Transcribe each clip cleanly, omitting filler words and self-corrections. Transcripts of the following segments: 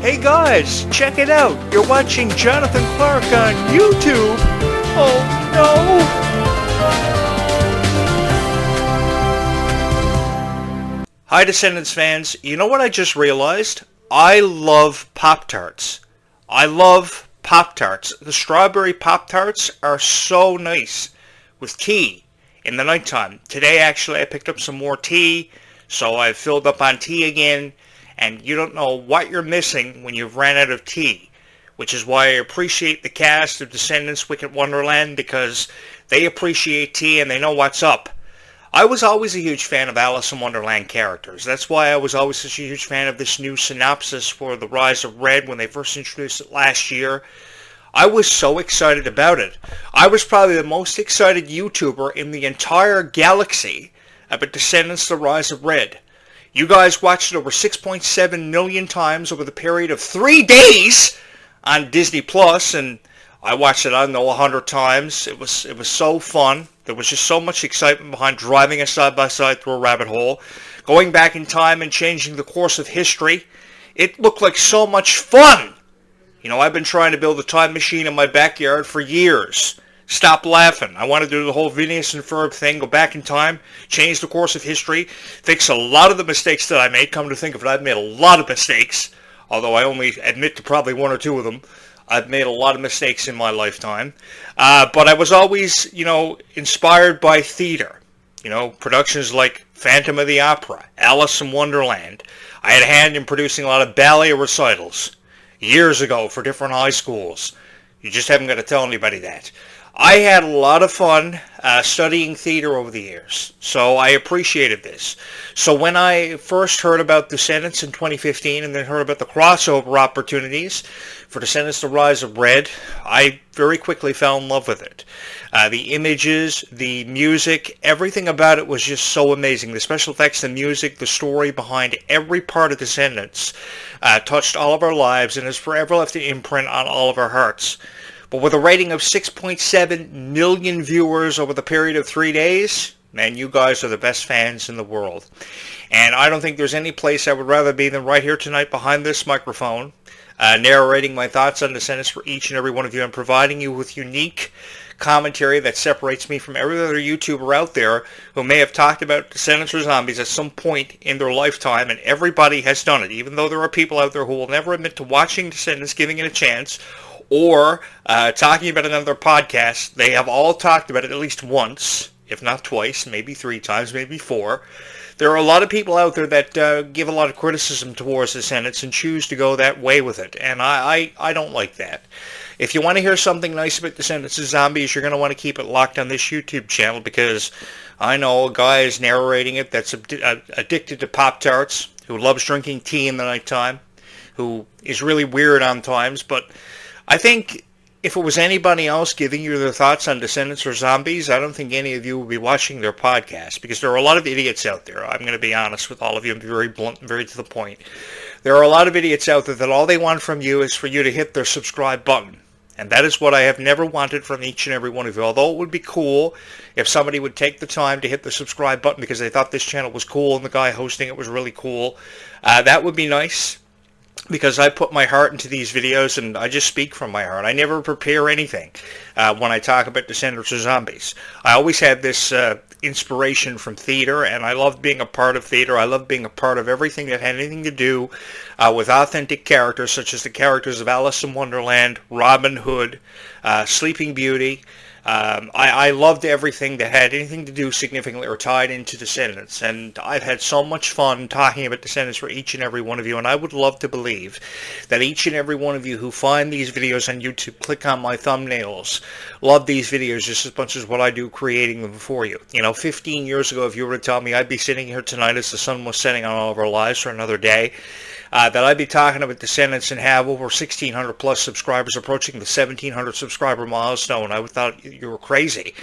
Hey guys, check it out. You're watching Jonathan Clark on YouTube. Oh no. Hi Descendants fans. You know what I just realized? I love Pop-Tarts. I love Pop-Tarts. The strawberry Pop-Tarts are so nice with tea in the nighttime. Today actually I picked up some more tea, so I filled up on tea again. And you don't know what you're missing when you've ran out of tea, which is why I appreciate the cast of Descendants Wicked Wonderland, because they appreciate tea and they know what's up. I was always a huge fan of Alice in Wonderland characters. That's why I was always such a huge fan of this new synopsis for The Rise of Red when they first introduced it last year. I was so excited about it. I was probably the most excited YouTuber in the entire galaxy about Descendants The Rise of Red. You guys watched it over 6.7 million times over the period of 3 days on Disney Plus, and I watched it, I don't know, 100 times. It was so fun. There was just so much excitement behind driving us side by side through a rabbit hole, going back in time and changing the course of history. It looked like so much fun. You know, I've been trying to build a time machine in my backyard for years. Stop laughing. I want to do the whole Phineas and Ferb thing, go back in time, change the course of history, fix a lot of the mistakes that I made. Come to think of it, I've made a lot of mistakes, although I only admit to probably one or two of them. I've made a lot of mistakes in my lifetime. But I was always, inspired by theater. Productions like Phantom of the Opera, Alice in Wonderland. I had a hand in producing a lot of ballet recitals years ago for different high schools. You just haven't got to tell anybody that. I had a lot of fun studying theater over the years, so I appreciated this. So when I first heard about Descendants in 2015 and then heard about the crossover opportunities for Descendants The Rise of Red, I very quickly fell in love with it. The images, the music, everything about it was just so amazing. The special effects, the music, the story behind every part of Descendants touched all of our lives and has forever left an imprint on all of our hearts. But with a rating of 6.7 million viewers over the period of 3 days, man, you guys are the best fans in the world. And I don't think there's any place I would rather be than right here tonight behind this microphone, narrating my thoughts on Descendants for each and every one of you and providing you with unique commentary that separates me from every other YouTuber out there who may have talked about Descendants or zombies at some point in their lifetime, and everybody has done it, even though there are people out there who will never admit to watching Descendants, giving it a chance, or talking about another podcast. They have all talked about it at least once, if not twice, maybe 3 times, maybe 4. There are a lot of people out there that give a lot of criticism towards Descendants and choose to go that way with it, and I don't like that. If you want to hear something nice about Descendants of Zombies, you're going to want to keep it locked on this YouTube channel, because I know a guy is narrating it that's addicted to Pop-Tarts, who loves drinking tea in the nighttime, who is really weird on times, but I think if it was anybody else giving you their thoughts on Descendants or Zombies, I don't think any of you would be watching their podcast, because there are a lot of idiots out there. I'm going to be honest with all of you and be very blunt and very to the point. There are a lot of idiots out there that all they want from you is for you to hit their subscribe button. And that is what I have never wanted from each and every one of you. Although it would be cool if somebody would take the time to hit the subscribe button because they thought this channel was cool and the guy hosting it was really cool. That would be nice, because I put my heart into these videos and I just speak from my heart. I never prepare anything when I talk about Descendants or Zombies. I always had this inspiration from theater, and I loved being a part of theater. I loved being a part of everything that had anything to do with authentic characters, such as the characters of Alice in Wonderland, Robin Hood, Sleeping Beauty. I loved everything that had anything to do significantly or tied into Descendants, and I've had so much fun talking about Descendants for each and every one of you, and I would love to believe that each and every one of you who find these videos on YouTube, click on my thumbnails, love these videos just as much as what I do creating them for you. 15 years ago, if you were to tell me I'd be sitting here tonight as the sun was setting on all of our lives for another day, that I'd be talking about Descendants and have over 1,600 plus subscribers, approaching the 1,700 subscriber milestone, I would thought you were crazy.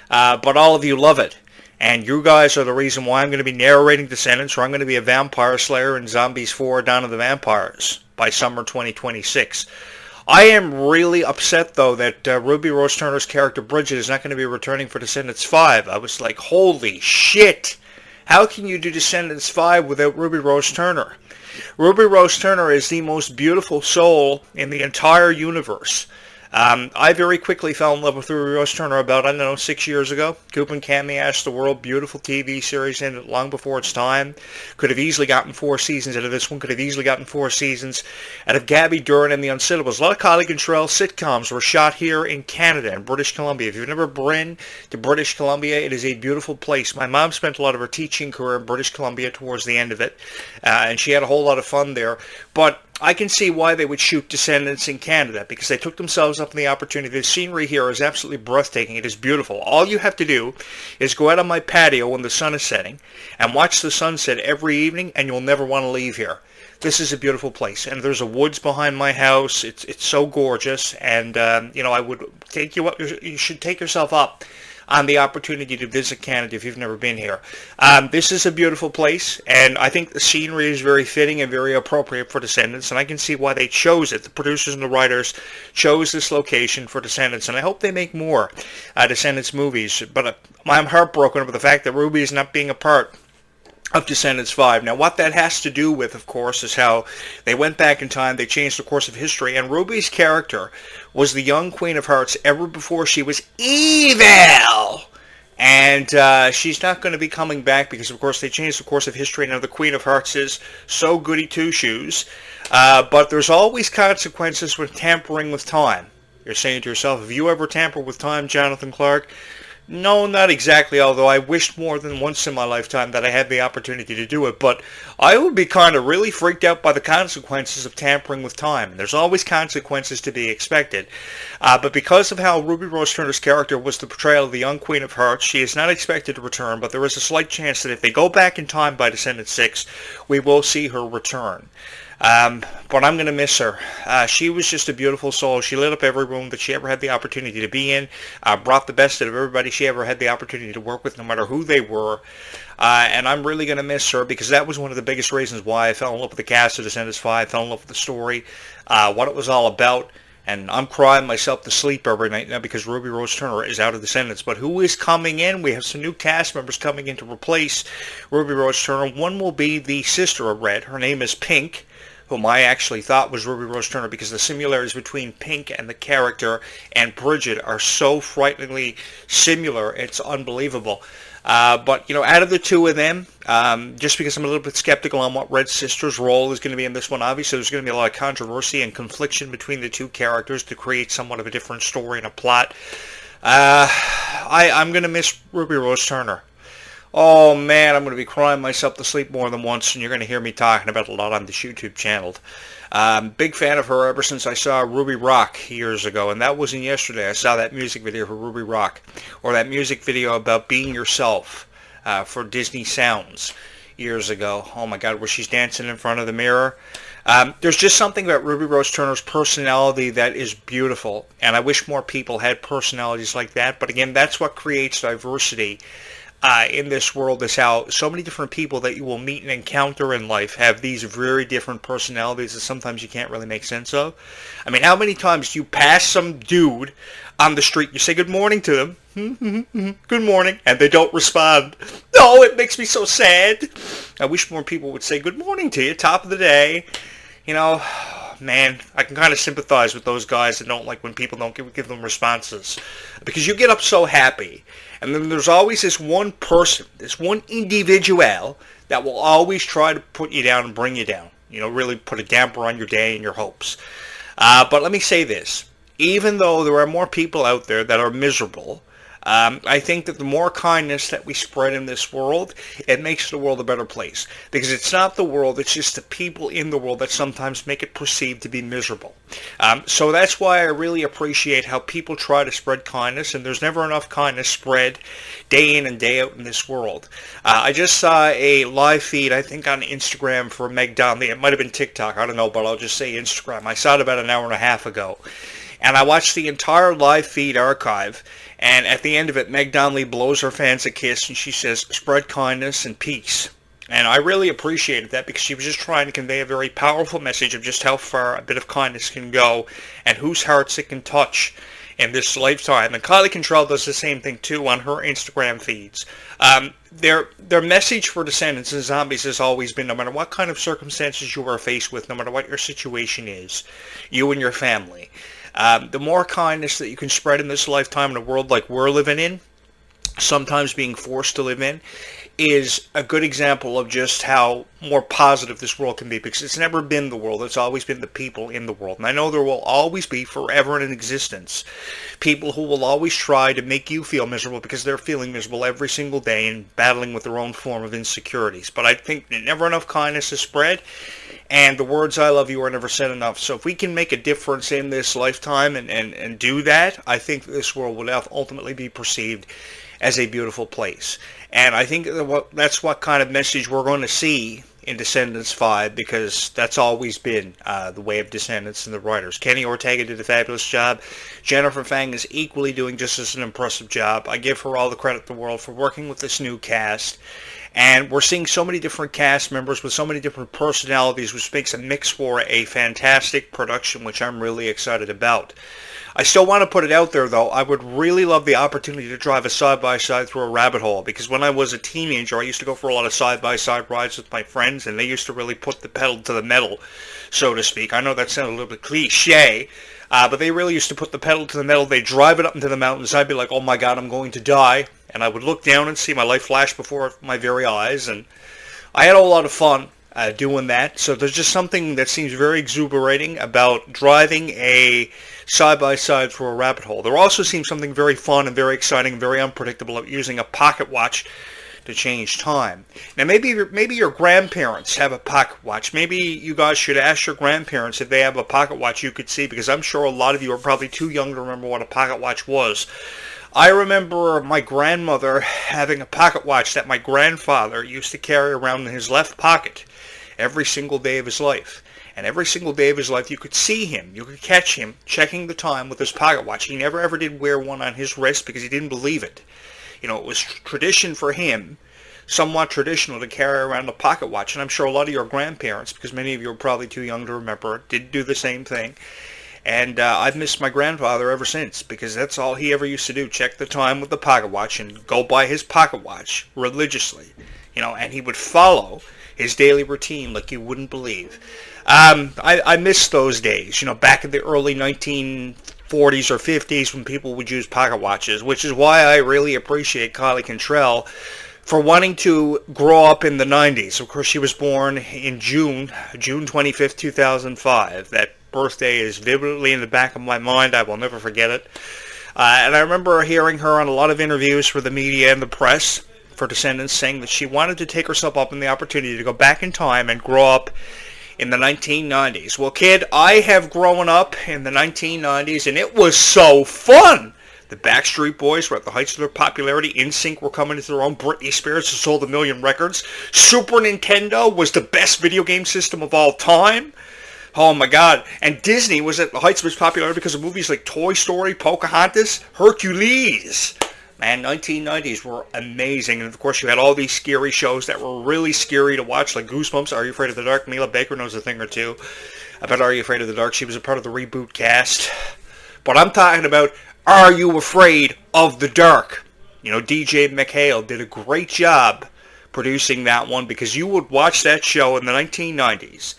But all of you love it. And you guys are the reason why I'm going to be narrating Descendants, or I'm going to be a vampire slayer in Zombies 4 Dawn of the Vampires by summer 2026. I am really upset, though, that Ruby Rose Turner's character Bridget is not going to be returning for Descendants 5. I was like, holy shit! How can you do Descendants 5 without Ruby Rose Turner? Ruby Rose Turner is the most beautiful soul in the entire universe. I very quickly fell in love with Ruby Rose Turner about, I don't know, 6 years ago. Coop and Cammy Asked the World, beautiful TV series, ended long before its time. Could have easily gotten 4 seasons out of this one. Could have easily gotten 4 seasons out of Gabby Duran and the Unsittables. A lot of Collie Contrell sitcoms were shot here in Canada and British Columbia. If you've never been to British Columbia, it is a beautiful place. My mom spent a lot of her teaching career in British Columbia towards the end of it, and she had a whole lot of fun there. But I can see why they would shoot Descendants in Canada, because they took themselves up on the opportunity. The scenery here is absolutely breathtaking. It is beautiful. All you have to do is go out on my patio when the sun is setting and watch the sunset every evening, and you'll never want to leave here. This is a beautiful place, and there's a woods behind my house. It's so gorgeous, and I would take you up. You should take yourself up on the opportunity to visit Canada if you've never been here. This is a beautiful place, and I think the scenery is very fitting and very appropriate for Descendants, and I can see why they chose it. The producers and the writers chose this location for Descendants, and I hope they make more Descendants movies. But I'm heartbroken over the fact that Ruby is not being a part of Descendants 5. Now, what that has to do with, of course, is how they went back in time, they changed the course of history, and Ruby's character was the young Queen of Hearts ever before she was evil. And she's not going to be coming back because, of course, they changed the course of history. Now, the Queen of Hearts is so goody two-shoes, but there's always consequences when tampering with time. You're saying to yourself, have you ever tampered with time, Jonathan Clark? No, not exactly, although I wished more than once in my lifetime that I had the opportunity to do it. But I would be kind of really freaked out by the consequences of tampering with time. There's always consequences to be expected. But because of how Ruby Rose Turner's character was the portrayal of the young Queen of Hearts, she is not expected to return, but there is a slight chance that if they go back in time by Descendants 6, we will see her return. But I'm going to miss her. She was just a beautiful soul. She lit up every room that she ever had the opportunity to be in, brought the best out of everybody she ever had the opportunity to work with, no matter who they were. And I'm really going to miss her because that was one of the biggest reasons why I fell in love with the cast of Descendants 5, fell in love with the story, what it was all about. And I'm crying myself to sleep every night now because Ruby Rose Turner is out of Descendants. But who is coming in? We have some new cast members coming in to replace Ruby Rose Turner. One will be the sister of Red. Her name is Pink, whom I actually thought was Ruby Rose Turner because the similarities between Pink and the character and Bridget are so frighteningly similar. It's unbelievable. But, out of the two of them, just because I'm a little bit skeptical on what Red's sister's role is going to be in this one, obviously there's going to be a lot of controversy and confliction between the two characters to create somewhat of a different story and a plot. I'm going to miss Ruby Rose Turner. Oh man, I'm going to be crying myself to sleep more than once, and you're going to hear me talking about it a lot on this YouTube channel. Big fan of her ever since I saw Ruby Rock years ago, and that wasn't yesterday. I saw that music video for Ruby Rock, or that music video about being yourself for Disney Sounds years ago. Oh my God, where she's dancing in front of the mirror. There's just something about Ruby Rose Turner's personality that is beautiful, and I wish more people had personalities like that. But again, that's what creates diversity in this world, is how so many different people that you will meet and encounter in life have these very different personalities that sometimes you can't really make sense of. I mean, how many times do you pass some dude on the street, you say good morning to them, good morning, and they don't respond? No, it makes me so sad. I wish more people would say good morning to you, top of the day. Man, I can kind of sympathize with those guys that don't like when people don't give them responses, because you get up so happy. And then there's always this one person, this one individual that will always try to put you down and bring you down. Really put a damper on your day and your hopes. But let me say this. Even though there are more people out there that are miserable, I think that the more kindness that we spread in this world, it makes the world a better place. Because it's not the world, it's just the people in the world that sometimes make it perceived to be miserable. So that's why I really appreciate how people try to spread kindness, and there's never enough kindness spread day in and day out in this world. I just saw a live feed, I think on Instagram, for Meg Donnelly. It might have been TikTok, I don't know, but I'll just say Instagram. I saw it about an hour and a half ago. And I watched the entire live feed archive, and at the end of it, Meg Donnelly blows her fans a kiss, and she says, spread kindness and peace. And I really appreciated that, because she was just trying to convey a very powerful message of just how far a bit of kindness can go and whose hearts it can touch in this lifetime. And Kylie Contrell does the same thing too on her Instagram feeds. Their message for Descendants and Zombies has always been, no matter what kind of circumstances you are faced with, no matter what your situation is, you and your family, the more kindness that you can spread in this lifetime in a world like we're living in, sometimes being forced to live in, is a good example of just how more positive this world can be, because it's never been the world. It's always been the people in the world. And I know there will always be, forever in existence, people who will always try to make you feel miserable because they're feeling miserable every single day and battling with their own form of insecurities. But I think that never enough kindness is spread, and the words "I love you" are never said enough. So if we can make a difference in this lifetime and do that, I think this world will ultimately be perceived as a beautiful place. And I think that's what kind of message we're going to see in Descendants 5, because that's always been the way of Descendants and the writers. Kenny Ortega did a fabulous job. Jennifer Fang is equally doing just as an impressive job. I give her all the credit in the world for working with this new cast. And we're seeing so many different cast members with so many different personalities, which makes a mix for a fantastic production, which I'm really excited about. I still want to put it out there, though. I would really love the opportunity to drive a side-by-side through a rabbit hole, because when I was a teenager, I used to go for a lot of side-by-side rides with my friends, and they used to really put the pedal to the metal, so to speak. I know that sounded a little bit cliche, but they really used to put the pedal to the metal. They'd drive it up into the mountains. I'd be like, oh my God, I'm going to die. And I would look down and see my life flash before my very eyes, and I had a whole lot of fun doing that. So there's just something that seems very exuberating about driving a side-by-side through a rabbit hole. There also seems something very fun and very exciting and very unpredictable of using a pocket watch to change time. Now maybe your grandparents have a pocket watch. Maybe you guys should ask your grandparents if they have a pocket watch you could see, because I'm sure a lot of you are probably too young to remember what a pocket watch was. I remember my grandmother having a pocket watch that my grandfather used to carry around in his left pocket every single day of his life. And every single day of his life you could see him, you could catch him checking the time with his pocket watch. He never ever did wear one on his wrist because he didn't believe it. You know, it was tradition for him, somewhat traditional, to carry around a pocket watch. And I'm sure a lot of your grandparents, because many of you are probably too young to remember, did do the same thing. And I've missed my grandfather ever since, because that's all he ever used to do, check the time with the pocket watch and go by his pocket watch religiously. You know, and he would follow his daily routine like you wouldn't believe. I miss those days, you know, back in the early 1940s or 50s when people would use pocket watches, which is why I really appreciate Kylie Contrell for wanting to grow up in the 90s. Of course, she was born in June 25th, 2005. That birthday is vividly in the back of my mind. I will never forget it. And I remember hearing her on a lot of interviews for the media and the press for Descendants, saying that she wanted to take herself up in the opportunity to go back in time and grow up in the 1990s. Well, kid, I have grown up in the 1990s, and it was so fun. The Backstreet Boys were at the heights of their popularity. NSYNC were coming into their own. Britney Spears has sold 1 million records. Super Nintendo was the best video game system of all time. Oh my God. And Disney was at the heights of its popularity because of movies like Toy Story, Pocahontas, Hercules. Man, 1990s were amazing. And of course you had all these scary shows that were really scary to watch, like Goosebumps, Are You Afraid of the Dark? Mila Baker knows a thing or two about Are You Afraid of the Dark. She was a part of the reboot cast. But I'm talking about Are You Afraid of the Dark? You know, DJ McHale did a great job producing that one, because you would watch that show in the 1990s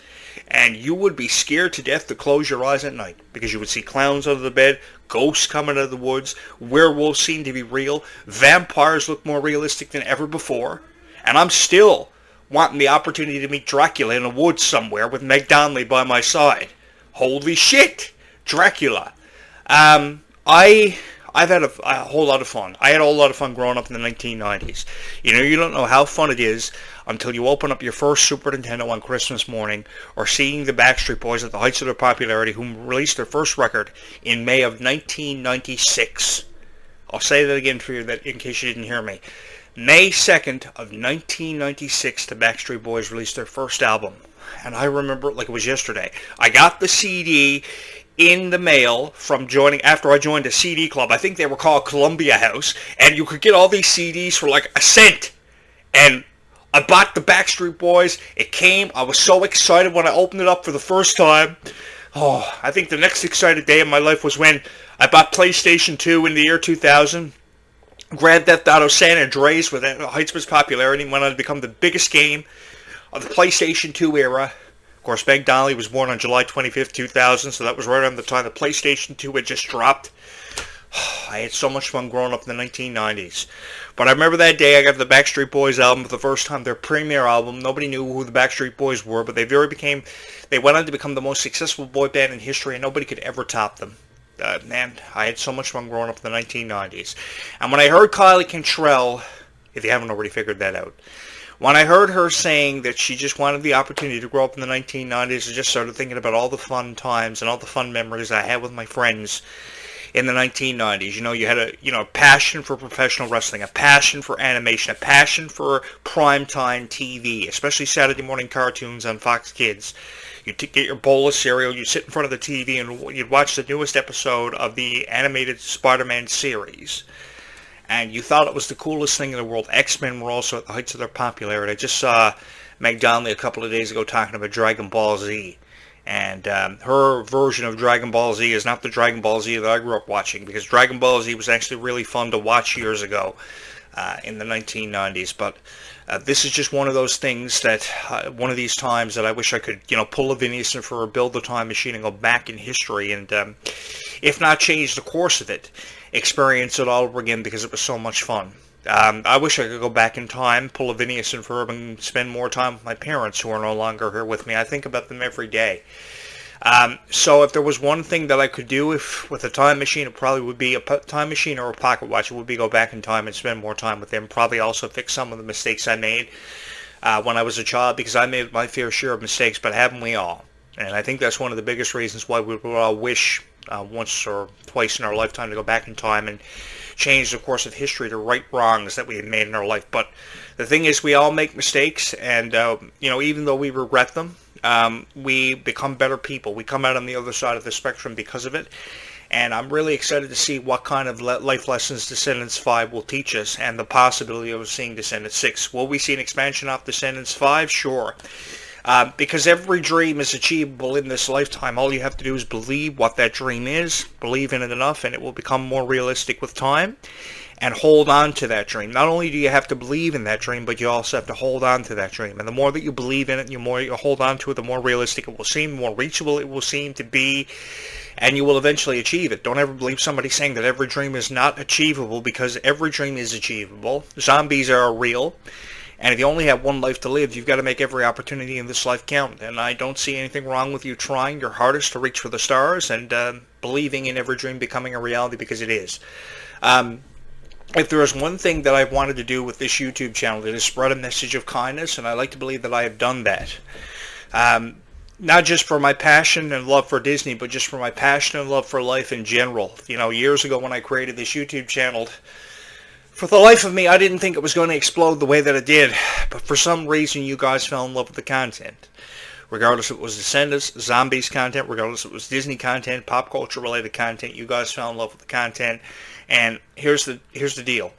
and you would be scared to death to close your eyes at night, because you would see clowns under the bed, ghosts coming out of the woods, werewolves seemed to be real, vampires look more realistic than ever before, and I'm still wanting the opportunity to meet Dracula in a woods somewhere with Meg Donnelly by my side. Holy shit! Dracula. I've had a whole lot of fun. I had a whole lot of fun growing up in the 1990s. You know, you don't know how fun it is until you open up your first Super Nintendo on Christmas morning, or seeing the Backstreet Boys at the heights of their popularity, who released their first record in May of 1996. I'll say that again for you, that in case you didn't hear me. May 2nd of 1996, the Backstreet Boys released their first album. And I remember it like it was yesterday. I got the CD in the mail from after I joined a CD club. I think they were called Columbia House, and you could get all these CDs for like a cent. And I bought the Backstreet Boys. It came. I was so excited when I opened it up for the first time. Oh, I think the next exciting day of my life was when I bought PlayStation 2 in the year 2000. Grand Theft Auto San Andreas, with the heights of its popularity, went on to become the biggest game of the PlayStation 2 era. Of course, Meg Donnelly was born on July 25th, 2000, so that was right around the time the PlayStation 2 had just dropped. I had so much fun growing up in the 1990s. But I remember that day I got the Backstreet Boys album for the first time, their premiere album. Nobody knew who the Backstreet Boys were, but they went on to become the most successful boy band in history, and nobody could ever top them. Man, I had so much fun growing up in the 1990s. And when I heard Kylie Cantrell, if you haven't already figured that out, when I heard her saying that she just wanted the opportunity to grow up in the 1990s, I just started thinking about all the fun times and all the fun memories I had with my friends in the 1990s. You had a passion for professional wrestling, a passion for animation, a passion for primetime TV, especially Saturday morning cartoons on Fox Kids. You'd get your bowl of cereal, you'd sit in front of the TV, and you'd watch the newest episode of the animated Spider-Man series. And you thought it was the coolest thing in the world. X-Men were also at the heights of their popularity. I just saw Meg Donnelly a couple of days ago talking about Dragon Ball Z. And her version of Dragon Ball Z is not the Dragon Ball Z that I grew up watching, because Dragon Ball Z was actually really fun to watch years ago in the 1990s. But this is just one of those things that, one of these times that I wish I could, pull a Phineas and Ferb, build the time machine, and go back in history and, if not change the course of it, experience it all over again, because it was so much fun. I wish I could go back in time, pull a Phineas and Ferb, and spend more time with my parents who are no longer here with me. I think about them every day. So if there was one thing that I could do with a time machine, it probably would be a time machine or a pocket watch. It would be go back in time and spend more time with them. Probably also fix some of the mistakes I made when I was a child, because I made my fair share of mistakes, but haven't we all? And I think that's one of the biggest reasons why we would all wish once or twice in our lifetime to go back in time and change the course of history to right wrongs that we had made in our life. But the thing is, we all make mistakes, and even though we regret them, we become better people. We come out on the other side of the spectrum because of it. And I'm really excited to see what kind of life lessons Descendants 5 will teach us, and the possibility of seeing Descendants 6. Will we see an expansion off Descendants 5? Sure. Because every dream is achievable in this lifetime. All you have to do is believe what that dream is, believe in it enough, and it will become more realistic with time, and hold on to that dream. Not only do you have to believe in that dream, but you also have to hold on to that dream. And the more that you believe in it, the more you hold on to it, the more realistic it will seem, the more reachable it will seem to be, and you will eventually achieve it. Don't ever believe somebody saying that every dream is not achievable, because every dream is achievable. Zombies are real. And if you only have one life to live, you've got to make every opportunity in this life count. And I don't see anything wrong with you trying your hardest to reach for the stars and believing in every dream becoming a reality, because it is. If there is one thing that I've wanted to do with this YouTube channel, it is spread a message of kindness, and I like to believe that I have done that. Not just for my passion and love for Disney, but just for my passion and love for life in general. Years ago when I created this YouTube channel, for the life of me, I didn't think it was going to explode the way that it did, but for some reason you guys fell in love with the content. Regardless if it was Descendants, Zombies content, regardless if it was Disney content, pop culture related content, you guys fell in love with the content. And here's the deal.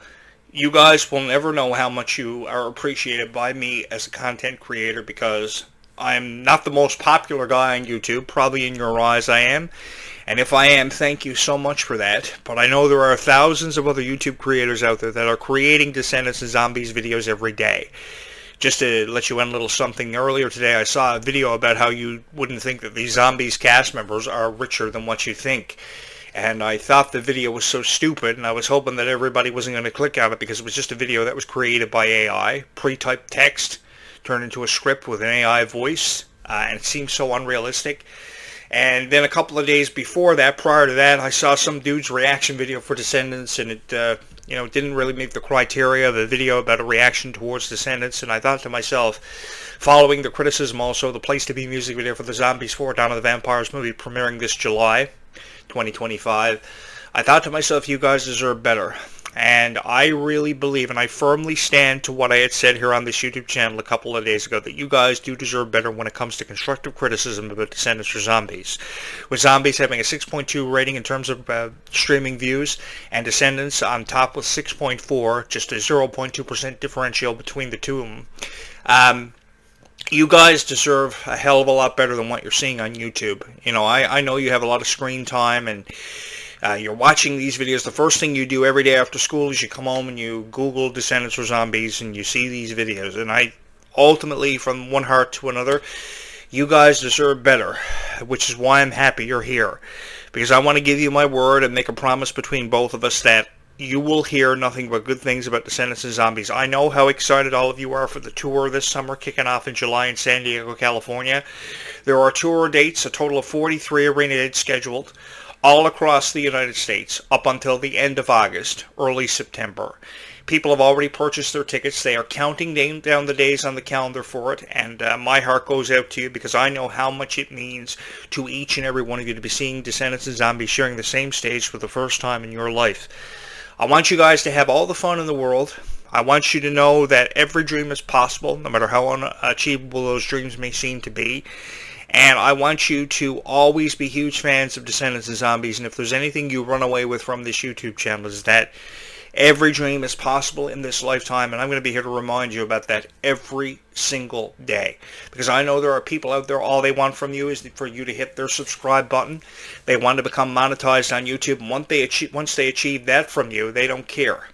You guys will never know how much you are appreciated by me as a content creator, because I'm not the most popular guy on YouTube. Probably in your eyes I am. And if I am, thank you so much for that. But I know there are thousands of other YouTube creators out there that are creating Descendants and Zombies videos every day. Just to let you in a little something, earlier today I saw a video about how you wouldn't think that these Zombies cast members are richer than what you think. And I thought the video was so stupid, and I was hoping that everybody wasn't going to click on it, because it was just a video that was created by AI, pre-typed text, turned into a script with an AI voice, and it seemed so unrealistic. And then a couple of days before that, prior to that, I saw some dude's reaction video for Descendants, and it didn't really meet the criteria of a video about a reaction towards Descendants. And I thought to myself, following the criticism also, the Place to Be music video for the Zombies 4 Dawn of the Vampires movie premiering this July 2025, I thought to myself, you guys deserve better. And I really believe, and I firmly stand to what I had said here on this YouTube channel a couple of days ago, that you guys do deserve better when it comes to constructive criticism about Descendants or Zombies. With Zombies having a 6.2 rating in terms of streaming views, and Descendants on top with 6.4, just a 0.2% differential between the two of them. You guys deserve a hell of a lot better than what you're seeing on YouTube. You know, I know you have a lot of screen time, and you're watching these videos. The first thing you do every day after school is you come home and you Google Descendants or Zombies, and you see these videos. And I ultimately, from one heart to another, you guys deserve better, which is why I'm happy you're here. Because I want to give you my word and make a promise between both of us that you will hear nothing but good things about Descendants and Zombies. I know how excited all of you are for the tour this summer, kicking off in July in San Diego, California. There are tour dates, a total of 43 arena dates scheduled, all across the United States, up until the end of August, early September. People have already purchased their tickets. They are counting down the days on the calendar for it, and my heart goes out to you because I know how much it means to each and every one of you to be seeing Descendants and Zombies sharing the same stage for the first time in your life. I want you guys to have all the fun in the world. I want you to know that every dream is possible, no matter how unachievable those dreams may seem to be. And I want you to always be huge fans of Descendants and Zombies. And if there's anything you run away with from this YouTube channel, is that every dream is possible in this lifetime, and I'm going to be here to remind you about that every single day. Because I know there are people out there, all they want from you is for you to hit their subscribe button. They want to become monetized on YouTube, and once they achieve that from you, they don't care.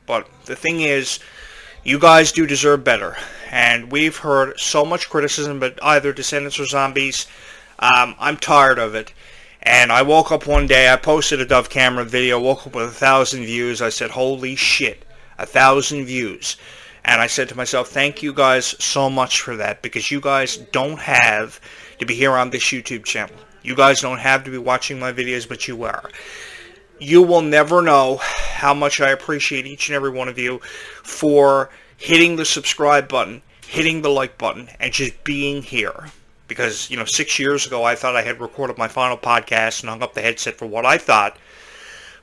But the thing is, you guys do deserve better. And we've heard so much criticism about either Descendants or Zombies. I'm tired of it. And I woke up one day, I posted a Dove Cameron video, woke up with 1,000 views. I said, holy shit, 1,000 views. And I said to myself, thank you guys so much for that, because you guys don't have to be here on this YouTube channel. You guys don't have to be watching my videos, but you are. You will never know how much I appreciate each and every one of you for hitting the subscribe button, hitting the like button, and just being here. Because, 6 years ago, I thought I had recorded my final podcast and hung up the headset for what I thought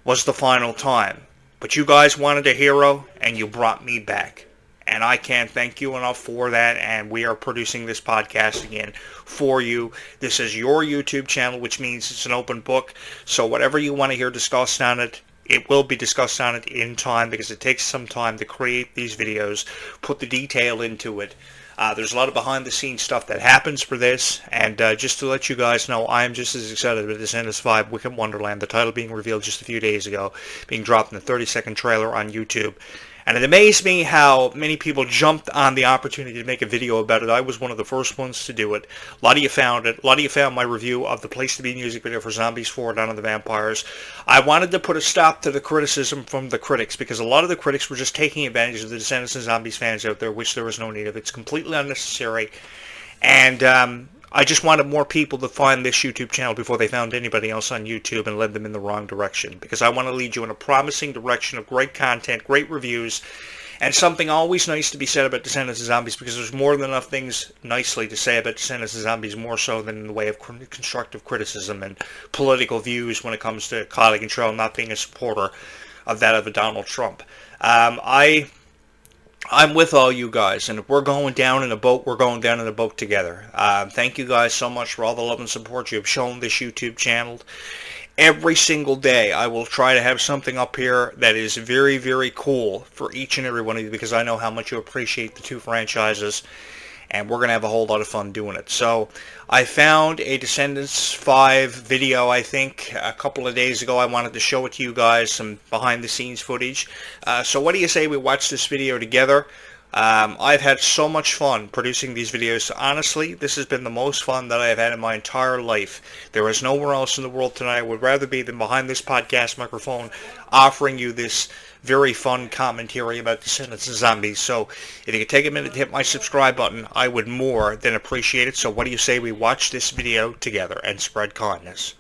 was the final time. But you guys wanted a hero, and you brought me back. And I can't thank you enough for that, and we are producing this podcast again for you. This is your YouTube channel, which means it's an open book. So whatever you want to hear discussed on it, it will be discussed on it in time, because it takes some time to create these videos, put the detail into it. There's a lot of behind-the-scenes stuff that happens for this, and just to let you guys know, I am just as excited about Descendants 5 Wicked Wonderland, the title being revealed just a few days ago, being dropped in the 30-second trailer on YouTube. And it amazed me how many people jumped on the opportunity to make a video about it. I was one of the first ones to do it. A lot of you found it. A lot of you found my review of the Place to Be music video for Zombies 4 Dawn of the Vampires. I wanted to put a stop to the criticism from the critics, because a lot of the critics were just taking advantage of the Descendants and Zombies fans out there, which there was no need of. It's completely unnecessary. And I just wanted more people to find this YouTube channel before they found anybody else on YouTube and led them in the wrong direction. Because I want to lead you in a promising direction of great content, great reviews, and something always nice to be said about Descendants and Zombies, because there's more than enough things nicely to say about Descendants and Zombies, more so than in the way of constructive criticism and political views when it comes to quality control, not being a supporter of that of a Donald Trump. I'm with all you guys, and if we're going down in a boat, we're going down in a boat together. Thank you guys so much for all the love and support you have shown this YouTube channel. Every single day, I will try to have something up here that is very, very cool for each and every one of you, because I know how much you appreciate the two franchises, and we're going to have a whole lot of fun doing it. So I found a Descendants 5 video, I think, a couple of days ago. I wanted to show it to you guys, some behind-the-scenes footage. So what do you say we watch this video together? I've had so much fun producing these videos. Honestly, this has been the most fun that I have had in my entire life. There is nowhere else in the world tonight I would rather be than behind this podcast microphone, offering you this very fun commentary about Descendants and Zombies. So if you could take a minute to hit my subscribe button, I would more than appreciate it. So what do you say we watch this video together and spread kindness?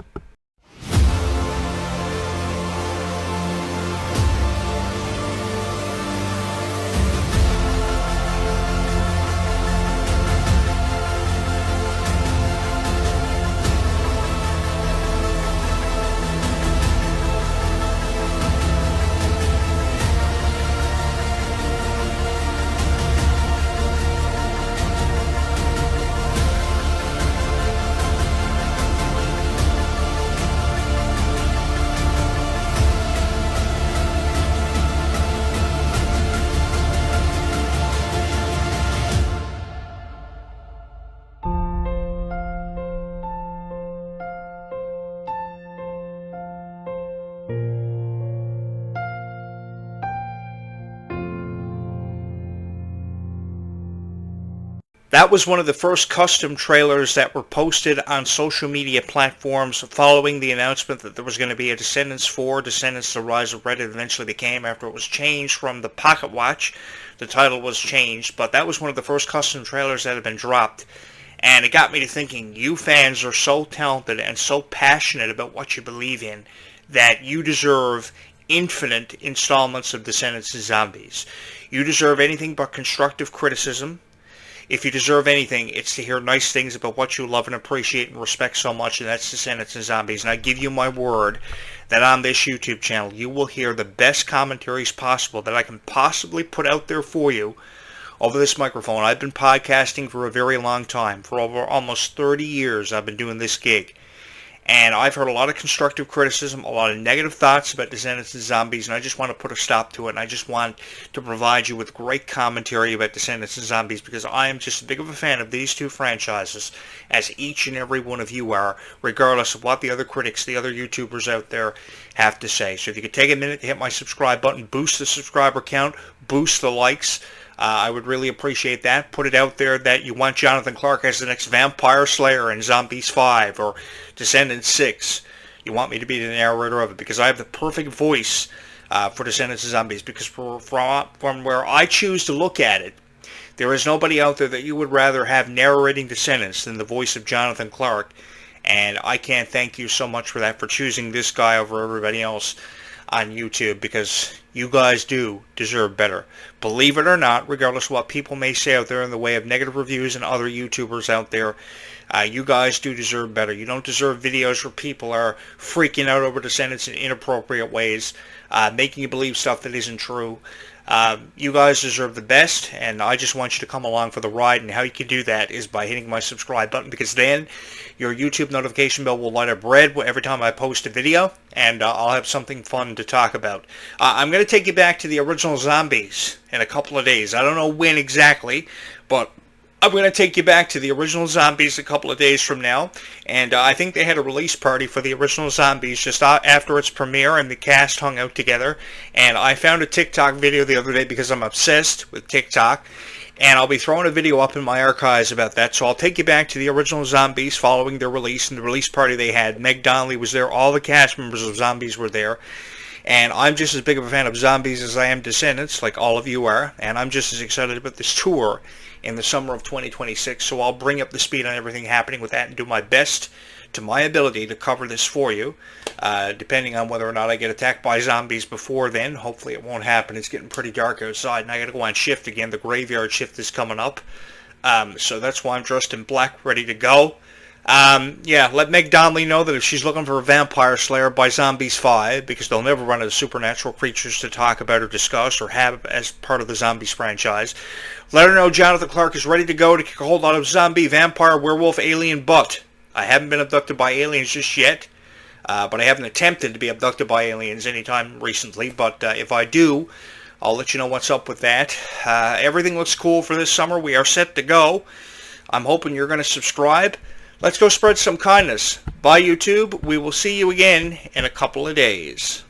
That was one of the first custom trailers that were posted on social media platforms following the announcement that there was going to be a Descendants 4, Descendants: The Rise of Red. It eventually became, after it was changed from the Pocket Watch. The title was changed, but that was one of the first custom trailers that had been dropped. And it got me to thinking, you fans are so talented and so passionate about what you believe in that you deserve infinite installments of Descendants and Zombies. You deserve anything but constructive criticism. If you deserve anything, it's to hear nice things about what you love and appreciate and respect so much, and that's Descendants and Zombies. And I give you my word that on this YouTube channel, you will hear the best commentaries possible that I can possibly put out there for you over this microphone. I've been podcasting for a very long time. For over almost 30 years, I've been doing this gig. And I've heard a lot of constructive criticism, a lot of negative thoughts about Descendants and Zombies, and I just want to put a stop to it, and I just want to provide you with great commentary about Descendants and Zombies, because I am just as big of a fan of these two franchises as each and every one of you are, regardless of what the other critics, the other YouTubers out there have to say. So if you could take a minute to hit my subscribe button, boost the subscriber count, boost the likes, I would really appreciate that. Put it out there that you want Jonathan Clark as the next Vampire Slayer in Zombies 5 or Descendants 6. You want me to be the narrator of it, because I have the perfect voice for Descendants and Zombies, because from where I choose to look at it, there is nobody out there that you would rather have narrating Descendants than the voice of Jonathan Clark. And I can't thank you so much for that, for choosing this guy over everybody else on YouTube, because you guys do deserve better. Believe it or not, regardless of what people may say out there in the way of negative reviews and other YouTubers out there, you guys do deserve better. You don't deserve videos where people are freaking out over Descendants in inappropriate ways, making you believe stuff that isn't true. You guys deserve the best, and I just want you to come along for the ride, and how you can do that is by hitting my subscribe button, because then your YouTube notification bell will light up red every time I post a video, and I'll have something fun to talk about. I'm going to take you back to the original Zombies in a couple of days. I don't know when exactly, but I'm going to take you back to the original Zombies a couple of days from now, and I think they had a release party for the original Zombies just after its premiere, and the cast hung out together, and I found a TikTok video the other day because I'm obsessed with TikTok, and I'll be throwing a video up in my archives about that, so I'll take you back to the original Zombies following their release, and the release party they had. Meg Donnelly was there, all the cast members of Zombies were there, and I'm just as big of a fan of Zombies as I am Descendants, like all of you are, and I'm just as excited about this tour in the summer of 2026, so I'll bring up the speed on everything happening with that and do my best to my ability to cover this for you, depending on whether or not I get attacked by zombies before then. Hopefully it won't happen. It's getting pretty dark outside, and I gotta go on shift again. The graveyard shift is coming up, so that's why I'm dressed in black, ready to go. Yeah, let Meg Donnelly know that if she's looking for a Vampire Slayer, by Zombies 5, because they'll never run out of supernatural creatures to talk about or discuss or have as part of the Zombies franchise. Let her know Jonathan Clark is ready to go to kick a whole lot of zombie, vampire, werewolf, alien butt. I haven't been abducted by aliens just yet, but I haven't attempted to be abducted by aliens anytime recently, but if I do, I'll let you know what's up with that. Everything looks cool for this summer. We are set to go. I'm hoping you're going to subscribe. Let's go spread some kindness. Bye, YouTube. We will see you again in a couple of days.